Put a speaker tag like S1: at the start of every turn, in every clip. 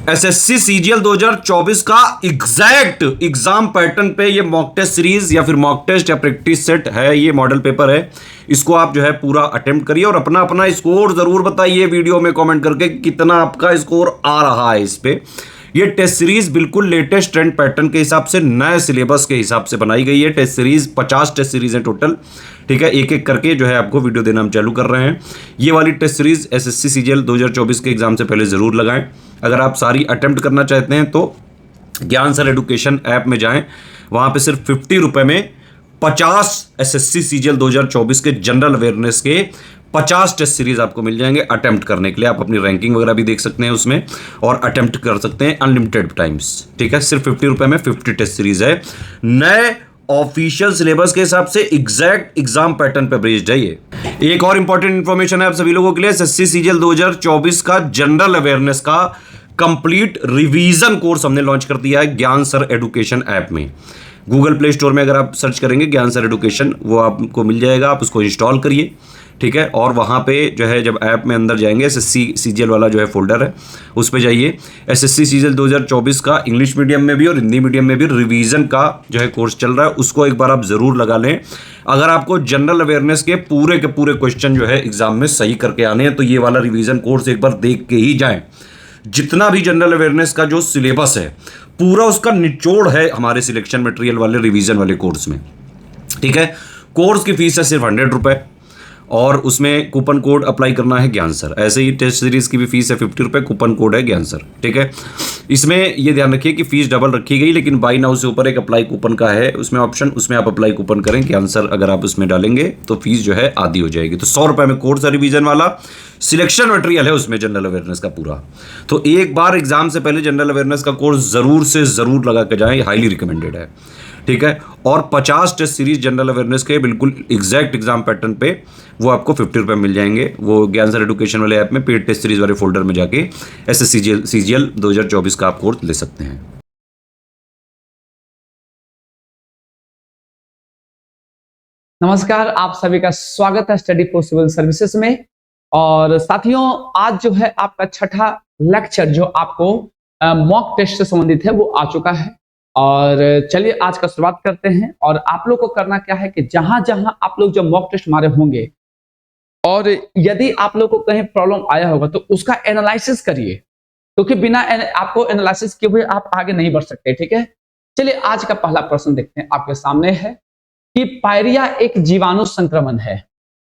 S1: SSC CGL 2024 का exact exam pattern पे ये मॉक टेस्ट सीरीज या फिर मॉक टेस्ट या प्रैक्टिस सेट है, ये मॉडल पेपर है। इसको आप जो है पूरा अटेम्प्ट करिए और अपना अपना स्कोर जरूर बताइए वीडियो में कमेंट करके कितना आपका स्कोर आ रहा है इस पे। ये टेस्ट सीरीज बिल्कुल लेटेस्ट ट्रेंड पैटर्न के हिसाब से नए सिलेबस के हिसाब से बनाई गई है। टेस्ट सीरीज 50 टेस्ट सीरीज है टोटल, ठीक है। एक एक करके जो है आपको वीडियो देना हम चालू कर रहे हैं। ये वाली टेस्ट सीरीज एसएससी सीजीएल 2024 के एग्जाम से पहले जरूर लगाएं। अगर आप सारी अटेम्प्ट करना चाहते हैं तो ज्ञान सर एडुकेशन ऐप में जाएं, वहां पे सिर्फ 50 रुपए में 50 एसएससी सीजीएल 2024 के जनरल अवेयरनेस के 50 टेस्ट सीरीज आपको मिल जाएंगे अटेम्प्ट करने के लिए। आप अपनी रैंकिंग वगैरह भी देख सकते हैं उसमें और अटेम्प्ट कर सकते हैं अनलिमिटेड टाइम्स, ठीक है। सिर्फ 50 रुपए में 50 टेस्ट सीरीज है, नए ऑफिशियल सिलेबस के हिसाब से एग्जैक्ट एग्जाम पैटर्न पे बेस्ड है ये। एक और इंपॉर्टेंट इंफॉर्मेशन है आप सभी लोगों के लिए, एसएससी सीजीएल 2024 का जनरल अवेयरनेस का कंप्लीट रिवीजन कोर्स हमने लॉन्च कर दिया है ज्ञान सर एडुकेशन ऐप में। गूगल प्ले स्टोर में अगर आप सर्च करेंगे ज्ञान सर एडुकेशन, वो आपको मिल जाएगा, आप उसको इंस्टॉल करिए, ठीक है। और वहाँ पे जो है जब ऐप में अंदर जाएंगे एसएससी सीजीएल वाला जो है फोल्डर है उस पे जाइए। एसएससी सीजीएल 2024 का इंग्लिश मीडियम में भी और हिंदी मीडियम में भी रिवीजन का जो है कोर्स चल रहा है, उसको एक बार आप ज़रूर लगा लें। अगर आपको जनरल अवेयरनेस के पूरे क्वेश्चन जो है एग्जाम में सही करके आने हैं तो ये वाला रिवीजन कोर्स एक बार देख के ही जाएँ। जितना भी जनरल अवेयरनेस का जो सिलेबस है पूरा उसका निचोड़ है हमारे सिलेक्शन मटेरियल वाले रिवीजन वाले कोर्स में, ठीक है। कोर्स की फीस है सिर्फ 100 रुपये और उसमें कूपन कोड अप्लाई करना है ज्ञान सर। ऐसे ही टेस्ट सीरीज की भी फीस है 50 रुपये, कूपन कोड है ज्ञान सर, ठीक है। इसमें ये ध्यान रखिए कि फीस डबल रखी गई, लेकिन बाई नाउ से ऊपर एक अप्लाई कूपन का है उसमें ऑप्शन, उसमें आप अप्लाई कूपन करें ज्ञान सर, अगर आप उसमें डालेंगे तो फीस जो है आधी हो जाएगी। तो 100 रुपये में कोर्स है रिवीजन वाला, सिलेक्शन मटेरियल है उसमें जनरल अवेयरनेस का पूरा। तो एक बार एग्जाम से पहले जनरल अवेयरनेस का कोर्स जरूर से जरूर लगा के जाएं, हाईली रिकमेंडेड है, ठीक है। और 50 टेस्ट सीरीज जनरल अवेयरनेस के बिल्कुल एग्जैक्ट एग्जाम पैटर्न पे वो आपको 50 रुपये मिल जाएंगे। वो ज्ञान सर एडुकेशन वाले ऐप में पेड टेस्ट सीरीज वाले फोल्डर में जाके एसएससी सीजीएल 2024 का आप कोर्स ले सकते हैं।
S2: नमस्कार, आप सभी का स्वागत है स्टडी फॉर सिविल सर्विसेज में। और साथियों, आज जो है आपका छठा लेक्चर जो आपको मॉक टेस्ट से संबंधित है वो आ चुका है। और चलिए आज का शुरुआत करते हैं। और आप लोग को करना क्या है कि जहां जहां आप लोग जब मॉक टेस्ट हमारे होंगे और यदि आप लोग को कहीं प्रॉब्लम आया होगा तो उसका एनालिसिस करिए, क्योंकि बिना आपको एनालिसिस किए हुए आप आगे नहीं बढ़ सकते, ठीक है। चलिए आज का पहला प्रश्न देखते हैं, आपके सामने है कि पायरिया एक जीवाणु संक्रमण है।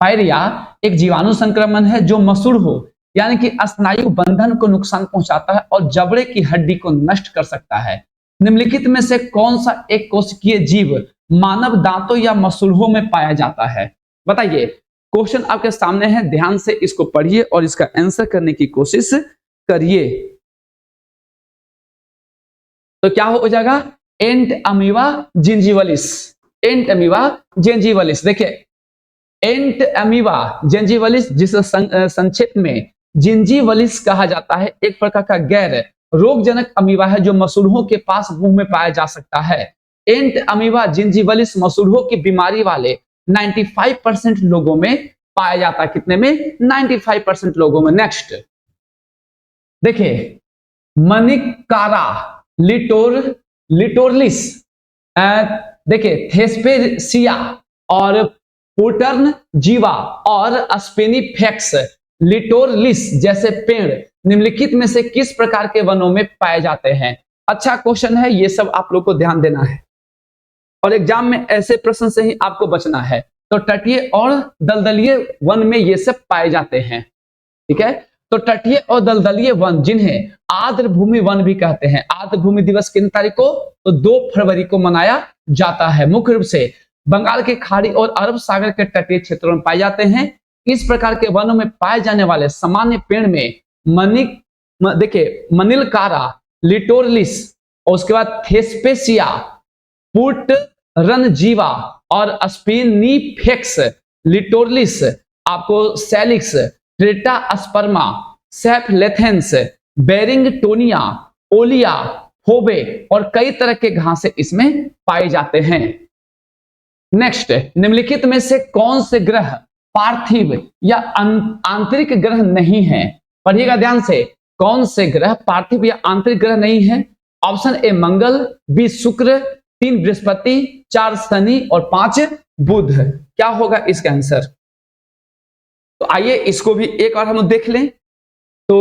S2: पायरिया एक जीवाणु संक्रमण है जो मसूड़ हो यानी कि स्नायु बंधन को नुकसान पहुंचाता है और जबड़े की हड्डी को नष्ट कर सकता है। निम्नलिखित में से कौन सा एक कोशिकीय जीव मानव दांतों या मसूड़ों में पाया जाता है? बताइए। क्वेश्चन आपके सामने है, ध्यान से इसको पढ़िए और इसका आंसर करने की कोशिश करिए। तो क्या हो जाएगा? एंट अमीबा जिंजीवलिस। एंट अमीबा जिंजीवलिस। देखिए, एंट अमीबा जिंजीवलिस जिसे संक्षेप में जिंजीवलिस कहा जाता है, एक प्रकार का गैर रोगजनक अमीबा है जो मसूड़ों के पास मुंह में पाया जा सकता है। एंट अमीबा जिंजीवलिस मसूड़ों की बीमारी वाले 95% लोगों में पाया जाता है। कितने में? 95% लोगों में। नेक्स्ट देखिए, मनिकारा लिटोरलिस, देखिए थेस्पेसिया और पुटर्न जीवा और स्पेनिफेक्स लिटोरलिस जैसे पेड़ निम्नलिखित में से किस प्रकार के वनों में पाए जाते हैं? अच्छा क्वेश्चन है, ये सब आप लोग को ध्यान देना है और एग्जाम में ऐसे प्रश्न से ही आपको बचना है। तो तटीय और दलदलीय वन में ये सब पाए जाते हैं, ठीक है। तो तटीय और दलदलीय वन जिन्हें आर्द्र भूमि वन भी कहते हैं। आर्द्र भूमि दिवस किन तारीख को? तो 2 फरवरी को मनाया जाता है। मुख्य रूप से बंगाल की खाड़ी और अरब सागर के तटीय क्षेत्रों में पाए जाते हैं। इस प्रकार के वनों में पाए जाने वाले सामान्य पेड़ में देखिए मनिलकारा लिटोरलिस और उसके बाद थेस्पेसिया, पुटरनजीवा और स्पेनिफेक्स लिटोरलिस, आपको सैलिक्स, ट्रेटास्पर्मा, सेफलेथेंस, बेरिंगटोनिया, ओलिया, फोबे और कई तरह के घासें इसमें पाए जाते हैं। नेक्स्ट, निम्नलिखित में से कौन से ग्रह पार्थिव या आंतरिक ग्रह नहीं है? पढ़िएगा ध्यान से। कौन से ग्रह पार्थिव या आंतरिक ग्रह नहीं है? ऑप्शन ए मंगल, बी शुक्र, 3 बृहस्पति, 4 शनि और 5 बुध। क्या होगा इसका आंसर? तो आइए इसको भी एक बार हम देख लें। तो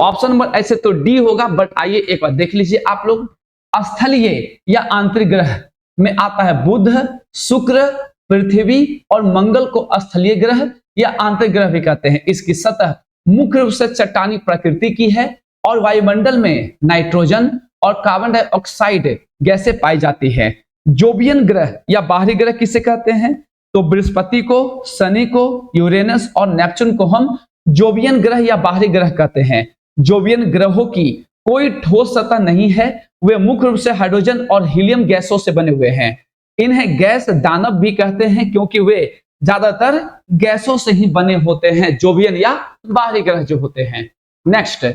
S2: ऑप्शन नंबर ऐसे तो डी होगा, बट आइए एक बार देख लीजिए आप लोग। स्थलीय या आंतरिक ग्रह में आता है बुध, शुक्र, पृथ्वी और मंगल को स्थलीय ग्रह या आंतरिक ग्रह भी कहते हैं। इसकी सतह मुख्य रूप से चट्टानी प्रकृति की है और वायुमंडल में नाइट्रोजन और कार्बन डाइऑक्साइड गैसें पाई जाती है। जोवियन ग्रह या बाहरी ग्रह किसे कहते हैं? तो बृहस्पति को, शनि को, यूरेनस और नेपच्यून को हम जोवियन ग्रह या बाहरी ग्रह कहते हैं। जोवियन ग्रहों की कोई ठोस सतह नहीं है, वे मुख्य रूप से हाइड्रोजन और हीलियम गैसों से बने हुए हैं। इन्हें गैस दानव भी कहते हैं क्योंकि वे ज्यादातर गैसों से ही बने होते हैं, जोवियन या बाहरी ग्रह जो होते हैं। नेक्स्ट,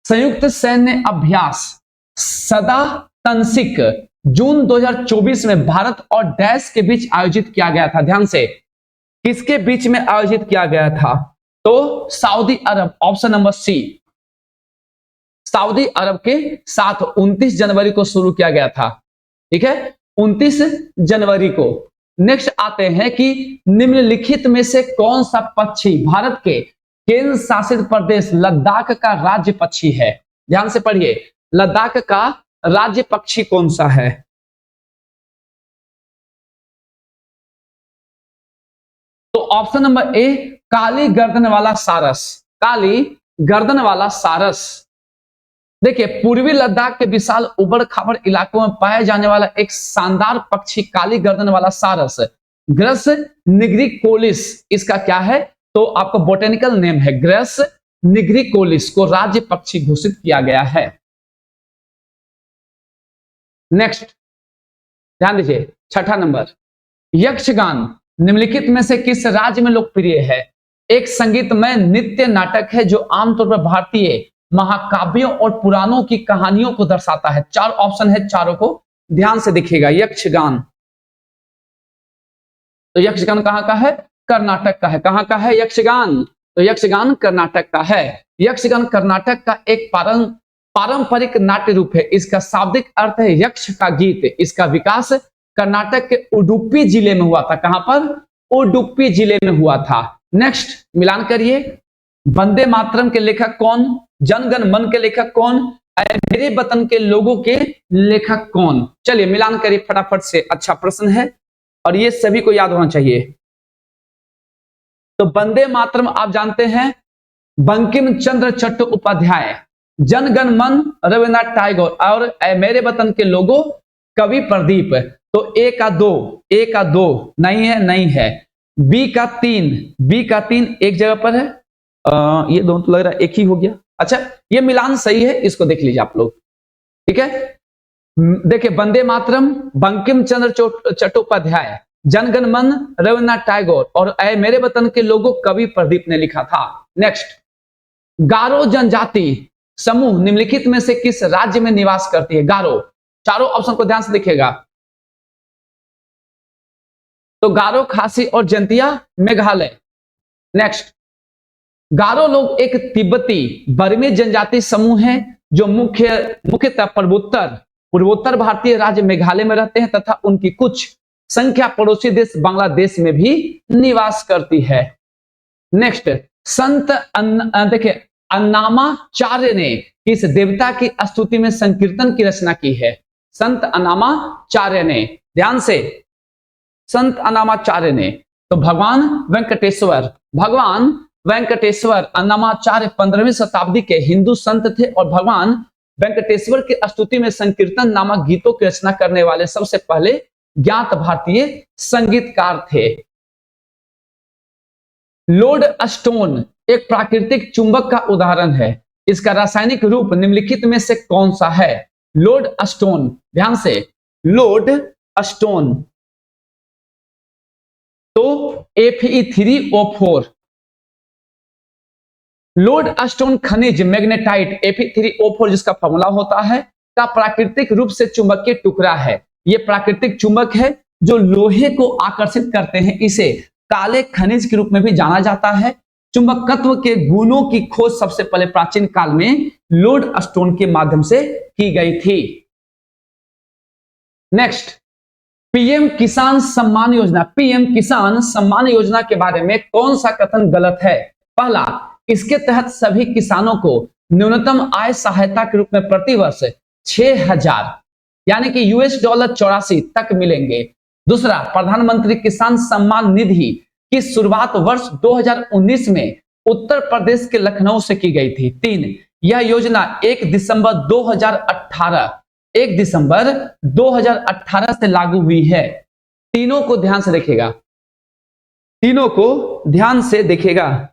S2: संयुक्त सैन्य अभ्यास सदा तंसिक जून 2024 में भारत और डैश के बीच आयोजित किया गया था। ध्यान से, किसके बीच में आयोजित किया गया था? तो सऊदी अरब, ऑप्शन नंबर सी, सऊदी अरब के साथ 29 जनवरी को शुरू किया गया था। ठीक है, 29 जनवरी को। नेक्स्ट आते हैं कि निम्नलिखित में से कौन सा पक्षी भारत के केंद्र शासित प्रदेश लद्दाख का राज्य पक्षी है? ध्यान से पढ़िए, लद्दाख का राज्य पक्षी कौन सा है? तो ऑप्शन नंबर ए, काली गर्दन वाला सारस। काली गर्दन वाला सारस। देखिए, पूर्वी लद्दाख के विशाल उबड़ खाबड़ इलाकों में पाया जाने वाला एक शानदार पक्षी काली गर्दन वाला सारस, ग्रस निग्रिकोलिस इसका क्या है? तो आपको बोटेनिकल नेम है, ग्रस निग्रिकोलिस को राज्य पक्षी घोषित किया गया है। नेक्स्ट ध्यान दीजिए, छठा नंबर, यक्षगान निम्नलिखित में से किस राज्य में लोकप्रिय है? एक संगीतमय नृत्य नाटक है जो आमतौर पर भारतीय महाकाव्यों और पुराणों की कहानियों को दर्शाता है। 4 ऑप्शन है, चारों को ध्यान से देखिएगा। यक्षगान, तो यक्षगान कहां का है? कर्नाटक का है। कहां का है यक्षगान? तो यक्षगान कर्नाटक का है। यक्षगान कर्नाटक का एक पारंपरिक नाट्य रूप है। इसका शाब्दिक अर्थ है यक्ष का गीत। इसका विकास कर्नाटक के उडुपी जिले में हुआ था। कहां पर? उडुपी जिले में हुआ था। नेक्स्ट मिलान करिए, वंदे मातरम के लेखक कौन? जनगण मन के लेखक कौन? मेरे वतन के लोगों के लेखक कौन? चलिए मिलान करिए फटाफट से। अच्छा प्रश्न है और ये सभी को याद होना चाहिए। तो वंदे मातरम आप जानते हैं बंकिम चंद्र चट्टोपाध्याय, जनगण मन रविन्द्रनाथ टैगोर और मेरे वतन के लोगों कवि प्रदीप। तो ए का दो नहीं है, नहीं है। बी का तीन एक जगह पर है। ये दोनों तो लग रहा है एक ही हो गया। अच्छा, ये मिलान सही है, इसको देख लीजिए आप लोग। ठीक है, देखिए, वंदे मातरम बंकिम चंद्र चट्टोपाध्याय, जनगण मन रविन्द्रनाथ टैगोर और मेरे वतन के लोगों कवि प्रदीप ने लिखा था। नेक्स्ट, गारो जनजाति समूह निम्नलिखित में से किस राज्य में निवास करती है? गारो, चारों ऑप्शन को ध्यान से देखिएगा। तो गारो, खासी और जंतिया मेघालय। नेक्स्ट, गारो लोग एक तिब्बती बर्मी जनजाति समूह है जो मुख्यतः पूर्वोत्तर भारतीय राज्य मेघालय में रहते हैं तथा उनकी कुछ संख्या पड़ोसी देश बांग्लादेश में भी निवास करती है। नेक्स्ट, संत देखिए अन्नामाचार्य ने किस देवता की स्तुति में संकीर्तन की रचना की है? संत अन्नामाचार्य ने, ध्यान से, संत अन्नामाचार्य ने तो भगवान वेंकटेश्वर अन्नामाचार्य 15वीं शताब्दी के हिंदू संत थे और भगवान वेंकटेश्वर की स्तुति में संकीर्तन नामक गीतों की रचना करने वाले सबसे पहले ज्ञात भारतीय संगीतकार थे। लोड स्टोन एक प्राकृतिक चुंबक का उदाहरण है। इसका रासायनिक रूप निम्नलिखित में से कौन सा है? लोड स्टोन, ध्यान से, लोड स्टोन तो Fe3O4। लोड स्टोन खनिज मैग्नेटाइट Fe3O4 जिसका फॉर्मूला होता है का प्राकृतिक रूप से चुंबकीय टुकड़ा है। यह प्राकृतिक चुंबक है जो लोहे को आकर्षित करते हैं। इसे काले खनिज के रूप में भी जाना जाता है। चुंबकत्व के गुणों की खोज सबसे पहले प्राचीन काल में लोड स्टोन के माध्यम से की गई थी। नेक्स्ट, पीएम किसान सम्मान योजना। पीएम किसान सम्मान योजना के बारे में कौन सा कथन गलत है? पहला, इसके तहत सभी किसानों को न्यूनतम आय सहायता के रूप में प्रतिवर्ष 6,000 यानी कि $84 तक मिलेंगे। दूसरा, प्रधानमंत्री किसान सम्मान निधि की शुरुआत वर्ष 2019 में उत्तर प्रदेश के लखनऊ से की गई थी। 3, यह योजना 1 दिसंबर 2018 से लागू हुई है। तीनों को ध्यान से देखिएगा, तीनों को ध्यान से देखिएगा।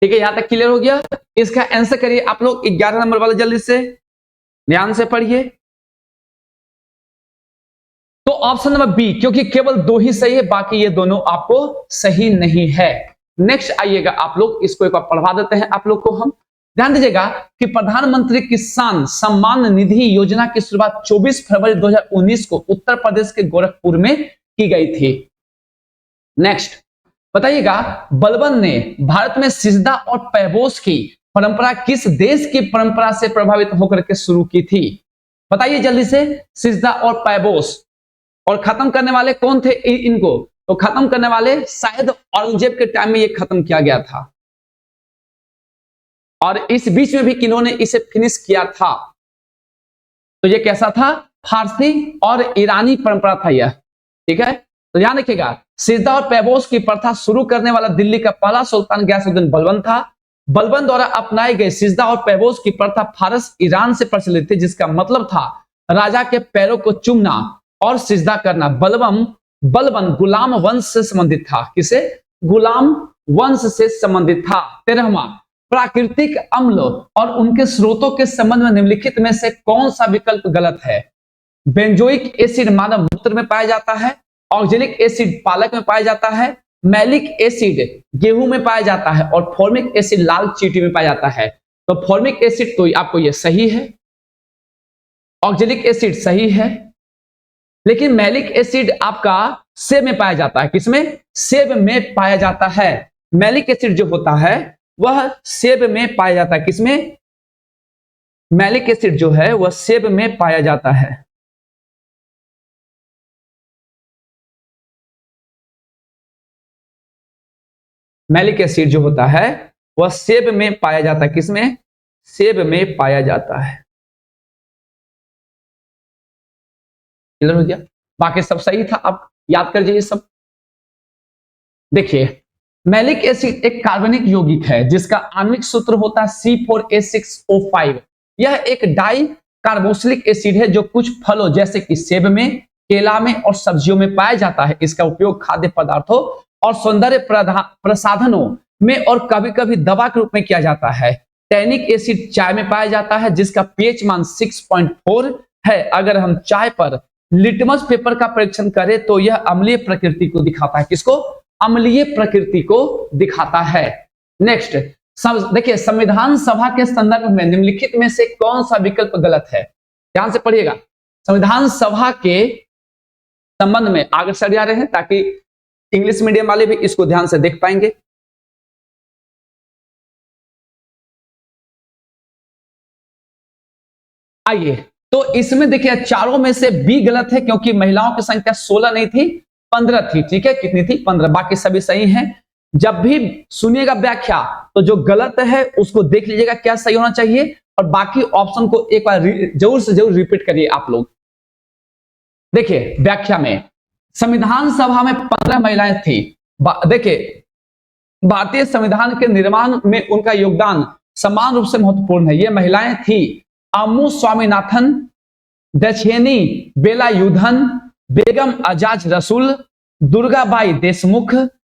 S2: ठीक है, यहां तक क्लियर हो गया। इसका आंसर करिए आप लोग 11 नंबर वाले, जल्दी से ध्यान से पढ़िए। तो ऑप्शन नंबर बी, क्योंकि केवल 2 ही सही है, बाकी ये दोनों आपको सही नहीं है। नेक्स्ट आइएगा आप लोग, इसको एक बार पढ़वा देते हैं आप लोग को हम। ध्यान दीजिएगा कि प्रधानमंत्री किसान सम्मान निधि योजना की शुरुआत 24 फरवरी 2019 को उत्तर प्रदेश के गोरखपुर में की गई थी। नेक्स्ट बताइएगा, बलबन ने भारत में सिजदा और पैबोस की परंपरा किस देश की परंपरा से प्रभावित होकर के शुरू की थी? बताइए जल्दी से। सिजदा और पैबोस, और खत्म करने वाले कौन थे इनको? तो खत्म करने वाले शायद औरंगजेब के टाइम में ये खत्म किया गया था, और इस बीच में भी किन्होंने इसे फिनिश किया था। तो ये कैसा था? फारसी और ईरानी परंपरा था यह। ठीक है, तो ध्यान रखिएगा, सिजदा और पैबोस की प्रथा शुरू करने वाला दिल्ली का पहला सुल्तान गयासुद्दीन बलबन था। बलबन द्वारा अपनाए गए सिजदा और पैबोस की प्रथा फारस ईरान से प्रचलित थी, जिसका मतलब था राजा के पैरों को चूमना और सिजदा करना। बलबन गुलाम वंश से संबंधित था। किसे? गुलाम वंश से संबंधित था। 13वां, प्राकृतिक अम्ल और उनके स्रोतों के संबंध में निम्नलिखित में से कौन सा विकल्प गलत है? बेंजोइक एसिड मानव मूत्र में पाया जाता है, ऑक्जेलिक एसिड पालक में पाया जाता है, मैलिक एसिड गेहूं में पाया जाता है, और फॉर्मिक एसिड लाल चींटी में पाया जाता है। तो फॉर्मिक एसिड तो आपको ये सही है, ऑक्जेलिक एसिड सही है, लेकिन मैलिक एसिड आपका सेब में पाया जाता है। किसमें? सेब में पाया जाता है। मैलिक एसिड जो होता है वह सेब में पाया जाता है। किसमें? मैलिक एसिड जो है वह सेब में पाया जाता है। मैलिक एसिड जो होता है वह सेब में पाया जाता है। किसमें? सेब में पाया जाता है। क्लियर हो गया? बाकी सब सही था, आप याद कर लीजिए सब। देखिए, मैलिक एसिड एक कार्बनिक यौगिक है जिसका आणविक सूत्र होता है C4H6O5। यह एक डाई कार्बोक्सिलिक एसिड है जो कुछ फलों जैसे कि सेब में, केला में और सब्जियों में पाया जाता है। इसका उपयोग खाद्य पदार्थों और सौंदर्य प्रसाधनों में और कभी कभी दवा के रूप में किया जाता है। टैनिक एसिड चाय में पाया जाता है जिसका pH मान 6.4 है। अगर हम चाय पर लिटमस पेपर का परीक्षण करें तो यह अम्लीय प्रकृति को दिखाता है। किसको? अम्लीय प्रकृति को दिखाता है। नेक्स्ट देखिए, संविधान सभा के संदर्भ में निम्नलिखित में से कौन सा विकल्प गलत है? ध्यान से पढ़िएगा। संविधान सभा के संबंध में अग्रसर जा रहे हैं ताकि इंग्लिश मीडियम वाले भी इसको ध्यान से देख पाएंगे। आइए, तो इसमें देखिए चारों में से बी गलत है क्योंकि महिलाओं की संख्या 16 नहीं थी, 15 थी। ठीक है, कितनी थी? 15। बाकी सभी सही हैं। जब भी सुनिएगा व्याख्या तो जो गलत है उसको देख लीजिएगा क्या सही होना चाहिए, और बाकी ऑप्शन को एक बार जरूर से जरूर रिपीट करिए आप लोग। देखिए व्याख्या में संविधान सभा में 15 महिलाएं थी। देखिए, भारतीय संविधान के निर्माण में उनका योगदान समान रूप से महत्वपूर्ण है। ये महिलाएं थी अम्मू स्वामीनाथन, दक्षिणी बेलायुधन, बेगम आजाज रसूल, दुर्गाबाई देशमुख,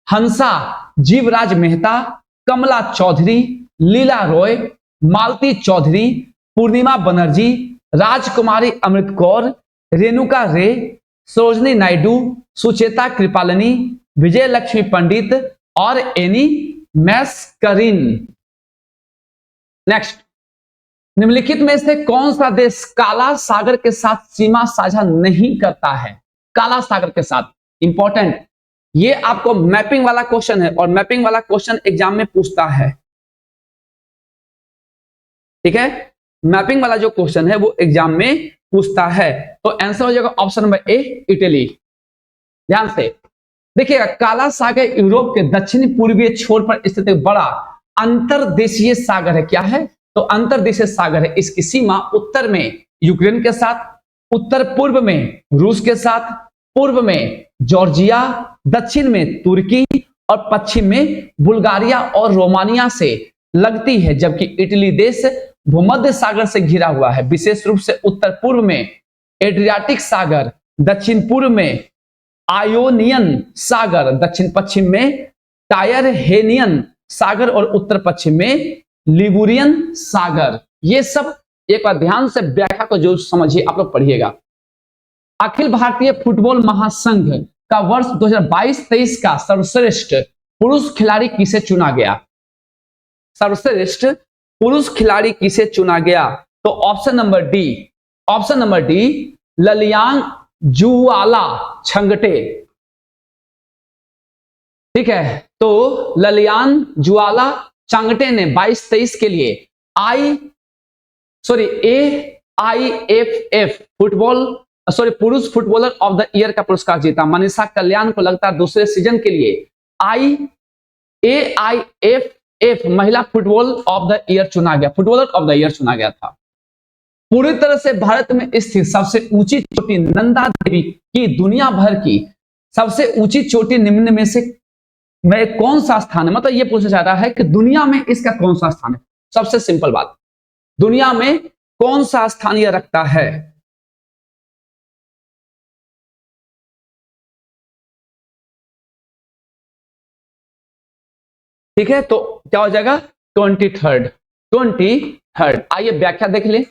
S2: हंसा जीवराज मेहता, कमला चौधरी, लीला रॉय, मालती चौधरी, पूर्णिमा बनर्जी, राजकुमारी अमृत कौर, रेणुका रे, सरोजनी नायडू, सुचेता कृपालनी, विजय लक्ष्मी पंडित और एनी मैस्करिन। नेक्स्ट, निम्नलिखित में से कौन सा देश काला सागर के साथ सीमा साझा नहीं करता है? काला सागर के साथ, इंपॉर्टेंट, ये आपको मैपिंग वाला क्वेश्चन है और मैपिंग वाला क्वेश्चन एग्जाम में पूछता है। ठीक है, मैपिंग वाला जो क्वेश्चन है वो एग्जाम में पूछता है। तो आंसर हो जाएगा ऑप्शन नंबर ए, इटली। ध्यान से देखिएगा, काला सागर यूरोप के दक्षिणी पूर्वीय छोर पर स्थित एक बड़ा अंतर्देशीय सागर है। क्या है? तो अंतर्देशीय सागर है। इसकी सीमा उत्तर में यूक्रेन के साथ, उत्तर पूर्व में रूस के साथ, पूर्व में जॉर्जिया, दक्षिण में तुर्की और पश्चिम में बुल्गारिया और रोमानिया से लगती है, जबकि इटली देश भूमध्य सागर से घिरा हुआ है। विशेष रूप से उत्तर पूर्व में एड्रियाटिक सागर, दक्षिण पूर्व में आयोनियन सागर, दक्षिण पश्चिम में टायरहेनियन सागर और उत्तर पश्चिम में लिगुरियन सागर। ये सब एक बार ध्यान से व्याख्या को जो समझिए, आप लोग पढ़िएगा। अखिल भारतीय फुटबॉल महासंघ का वर्ष 2022-23 का सर्वश्रेष्ठ पुरुष खिलाड़ी किसे चुना गया? सर्वश्रेष्ठ पुरुष खिलाड़ी किसे चुना गया? तो option number D, option number D, Lallianzuala Chhangte. ठीक है, तो ललियान जुआला चांगटे ने 22-23 के लिए AIFF पुरुष फुटबॉलर ऑफ द ईयर का पुरस्कार जीता। मनीषा कल्याण को लगातार दूसरे सीजन के लिए AIFF महिला फुटबॉल ऑफ द ईयर चुना गया, फुटबॉलर ऑफ द ईयर चुना गया था। पूरी तरह से भारत में स्थित सबसे ऊंची चोटी नंदा देवी की दुनिया भर की सबसे ऊंची चोटी निम्न में से कौन सा स्थान है? मतलब ये पूछा जा रहा है कि दुनिया में इसका कौन सा स्थान है। सबसे सिंपल बात, दुनिया में कौन सा स्थान यह रखता है? ठीक है, तो क्या हो जाएगा? 23rd। आइए व्याख्या देख ले।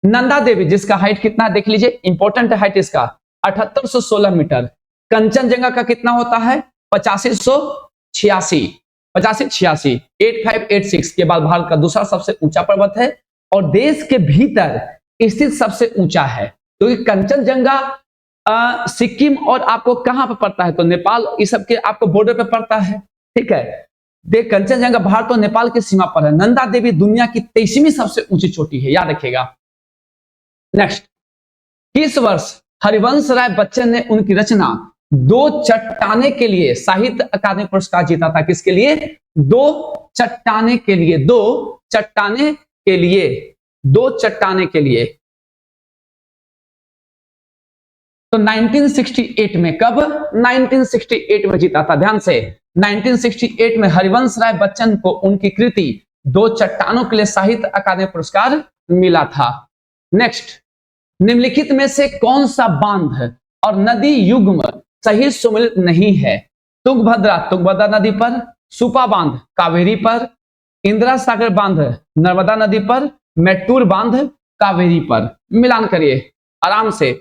S2: नंदा देवी जिसका हाइट कितना देख लीजिए, इंपॉर्टेंट हाइट इसका 7816 मीटर। कंचनजंगा का कितना होता है? 8586, 8586 के बाद भारत का दूसरा सबसे ऊंचा पर्वत है और देश के भीतर स्थित सबसे ऊंचा है, क्योंकि तो कंचनजंगा सिक्किम और आपको कहां पर पड़ता है? तो नेपाल, इस सब के आपको बॉर्डर पे पड़ता है। ठीक है, देख कंचनजंगा भारत और नेपाल की सीमा पर है। नंदा देवी दुनिया की 23वीं सबसे ऊंची चोटी है, याद रखिएगा। नेक्स्ट, किस वर्ष हरिवंश राय बच्चन ने उनकी रचना दो चट्टाने के लिए साहित्य अकादमी पुरस्कार जीता था? किसके लिए? दो चट्टाने के लिए, दो चट्टाने के लिए, दो चट्टाने के लिए। तो 1968 में, कब? 1968 में जीता था। ध्यान से, 1968 में हरिवंश राय बच्चन को उनकी कृति दो चट्टानों के लिए साहित्य अकादमी पुरस्कार मिला था। नेक्स्ट, निम्नलिखित में से कौन सा बांध और नदी युग्म सही सुमेलित नहीं है? तुंगभद्रा नदी पर, सुपा बांध कावेरी पर, इंदिरा सागर बांध नर्मदा नदी पर, मेट्टूर बांध कावेरी पर। मिलान करिए आराम से।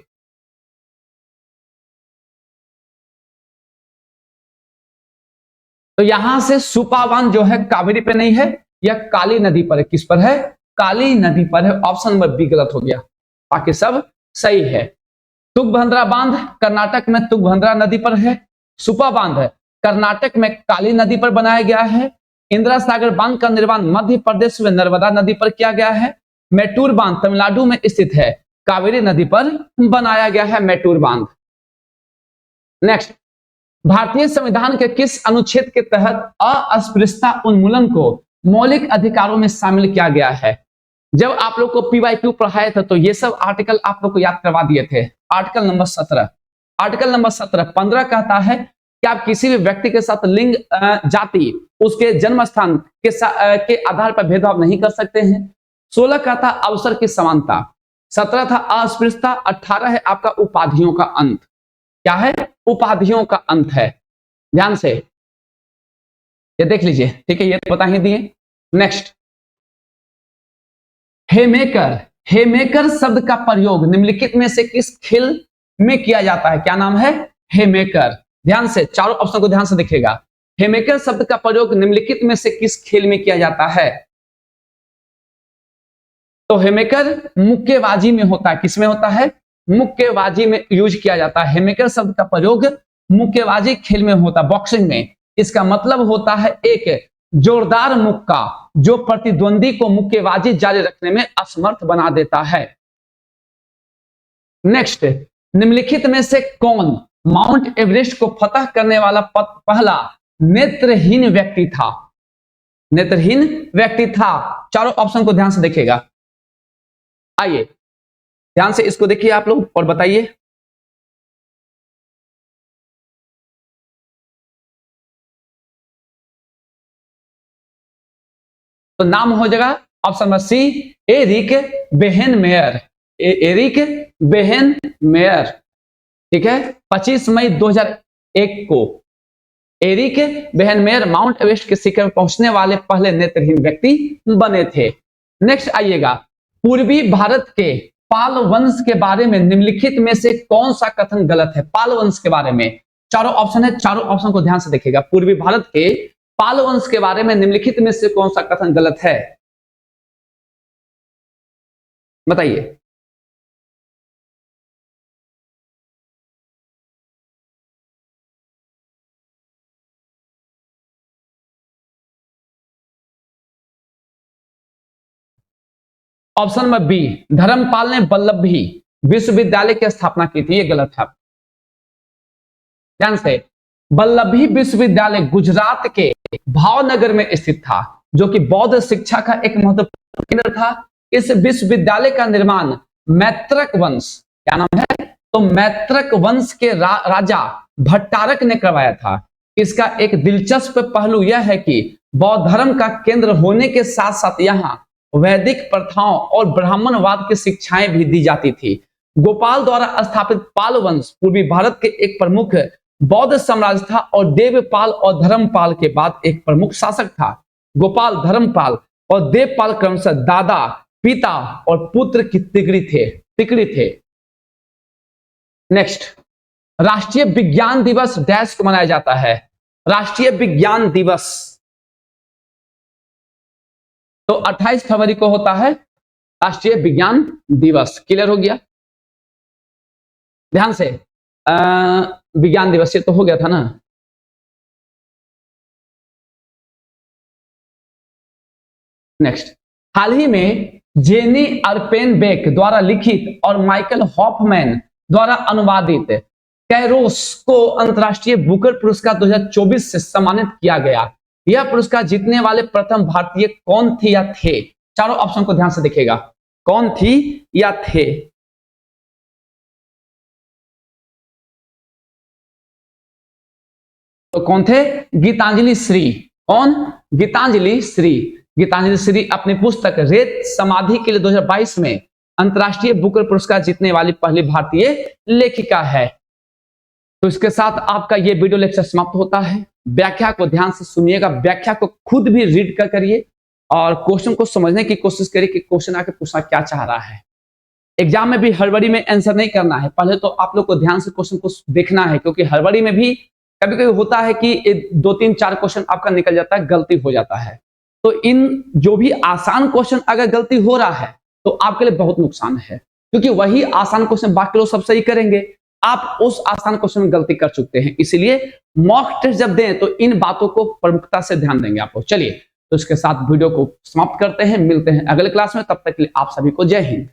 S2: तो यहां से सुपा बांध जो है कावेरी पे नहीं है, यह काली नदी पर है। किस पर है? काली नदी पर है। ऑप्शन नंबर बी गलत हो गया, बाकी सब सही है। तुंगभद्रा बांध कर्नाटक में तुंगभद्रा नदी पर है। सुपा बांध कर्नाटक में काली नदी पर बनाया गया है। इंदिरा सागर बांध का निर्माण मध्य प्रदेश में नर्मदा नदी पर किया गया है। मेट्टूर बांध तमिलनाडु में स्थित है, कावेरी नदी पर बनाया गया है मेट्टूर बांध। नेक्स्ट, भारतीय संविधान के किस अनुच्छेद के तहत अस्पृश्यता उन्मूलन को मौलिक अधिकारों में शामिल किया गया है? जब आप लोग को PYQ पढ़ाए थे तो ये सब आर्टिकल आप लोग को याद करवा दिए थे। आर्टिकल नंबर 17, आर्टिकल नंबर 17 15 कहता है कि आप किसी भी व्यक्ति के साथ लिंग, जाति, उसके जन्म स्थान के आधार पर भेदभाव नहीं कर सकते हैं। 16 कहता अवसर की समानता, 17 था अस्पृश्यता, 18 है आपका उपाधियों का अंत। क्या है? उपाधियों का अंत है। ध्यान से ये देख लीजिए, ठीक है, ये तो बता ही दिए। नेक्स्ट, हेमेकर। हेमेकर शब्द का प्रयोग निम्नलिखित में से किस खेल में किया जाता है? क्या नाम है? हेमेकर। ध्यान से चारों ऑप्शन को ध्यान से देखिएगा। हेमेकर शब्द का प्रयोग निम्नलिखित में से किस खेल में किया जाता है? तो हेमेकर मुक्केबाजी में होता है। किसमें होता है? मुक्केबाजी में यूज किया जाता है। हेमेकर शब्द का प्रयोग मुक्केबाजी खेल में होता है, बॉक्सिंग में। इसका मतलब होता है एक जोरदार मुक्का जो प्रतिद्वंदी को मुक्केबाजी जारी रखने में असमर्थ बना देता है। नेक्स्ट, निम्नलिखित में से कौन माउंट एवरेस्ट को फतह करने वाला पहला नेत्रहीन व्यक्ति था? नेत्रहीन व्यक्ति था। चारों ऑप्शन को ध्यान से देखिएगा। आइए ध्यान से इसको देखिए आप लोग और बताइए। तो नाम हो जाएगा option number C, Erik Weihenmayer. Erik Weihenmayer, ठीक है। 25 मई 2001 को एरिक बेहेनमेयर माउंट एवरेस्ट के शिखर में पहुंचने वाले पहले नेत्रहीन व्यक्ति बने थे। नेक्स्ट आइएगा, पूर्वी भारत के पाल वंश के बारे में निम्नलिखित में से कौन सा कथन गलत है? पाल वंश के बारे में चारों ऑप्शन है, चारों ऑप्शन को ध्यान से देखिएगा। पूर्वी भारत के पाल वंश के बारे में निम्नलिखित में से कौन सा कथन गलत है? बताइए। ऑप्शन नंबर बी, धर्मपाल ने वल्लभी विश्वविद्यालय की स्थापना की थी। ये गलत है। ध्यान से, वल्लभी विश्वविद्यालय गुजरात के भावनगर में स्थित था, जो कि बौद्ध शिक्षा का एक महत्वपूर्ण केंद्र था। इस विश्वविद्यालय का निर्माण मैत्रक वंश, क्या नाम है? तो मैत्रक वंश के राजा भट्टारक ने करवाया था। इसका एक दिलचस्प पहलू यह है कि बौद्ध धर्म का केंद्र होने के साथ साथ यहाँ वैदिक प्रथाओं और ब्राह्मणवाद की शिक्षाएं भी दी जाती थी। गोपाल द्वारा स्थापित पाल वंश पूर्वी भारत के एक प्रमुख बौद्ध साम्राज्य था और देवपाल और धर्मपाल के बाद एक प्रमुख शासक था। गोपाल, धर्मपाल और देवपाल क्रमशः दादा, पिता और पुत्र की तिकड़ी थे। नेक्स्ट, राष्ट्रीय विज्ञान दिवस डैश को मनाया जाता है? राष्ट्रीय विज्ञान दिवस तो 28 फरवरी को होता है राष्ट्रीय विज्ञान दिवस। क्लियर हो गया? ध्यान से, विज्ञान दिवस ये तो हो गया था ना। नेक्स्ट, हाल ही में जेनी अर्पेनबेक द्वारा लिखित और माइकल हॉफमैन द्वारा अनुवादित कैरोस को अंतर्राष्ट्रीय बुकर पुरस्कार 2024 से सम्मानित किया गया। यह पुरस्कार जीतने वाले प्रथम भारतीय कौन थे या थे? चारों ऑप्शन को ध्यान से देखिएगा। कौन थी या थे? तो कौन थे? गीतांजलि श्री। कौन? गीतांजलि श्री। गीतांजलि श्री अपनी पुस्तक रेत समाधि के लिए 2022 में अंतर्राष्ट्रीय बुकर पुरस्कार जीतने वाली पहली भारतीय लेखिका है। तो इसके साथ आपका ये वीडियो लेक्चर समाप्त होता है। व्याख्या को ध्यान से सुनिएगा, व्याख्या को खुद भी रीड कर करिए और क्वेश्चन को समझने की कोशिश करिए कि क्वेश्चन आके पूछना क्या चाह रहा है। एग्जाम में भी हड़बड़ी में आंसर नहीं करना है, पहले तो आप लोग को ध्यान से क्वेश्चन को देखना है, क्योंकि हड़बड़ी में भी कभी कभी होता है कि 2-3-4 क्वेश्चन आपका निकल जाता है, गलती हो जाता है। तो इन जो भी आसान क्वेश्चन अगर गलती हो रहा है तो आपके लिए बहुत नुकसान है, क्योंकि वही आसान क्वेश्चन बाकी लोग सब सही करेंगे, आप उस आसान क्वेश्चन में गलती कर चुकते हैं। इसलिए मॉक टेस्ट जब दें तो इन बातों को प्रमुखता से ध्यान देंगे आप लोग। चलिए, तो इसके साथ वीडियो को समाप्त करते हैं, मिलते हैं अगले क्लास में। तब तक के लिए आप सभी को जय हिंद।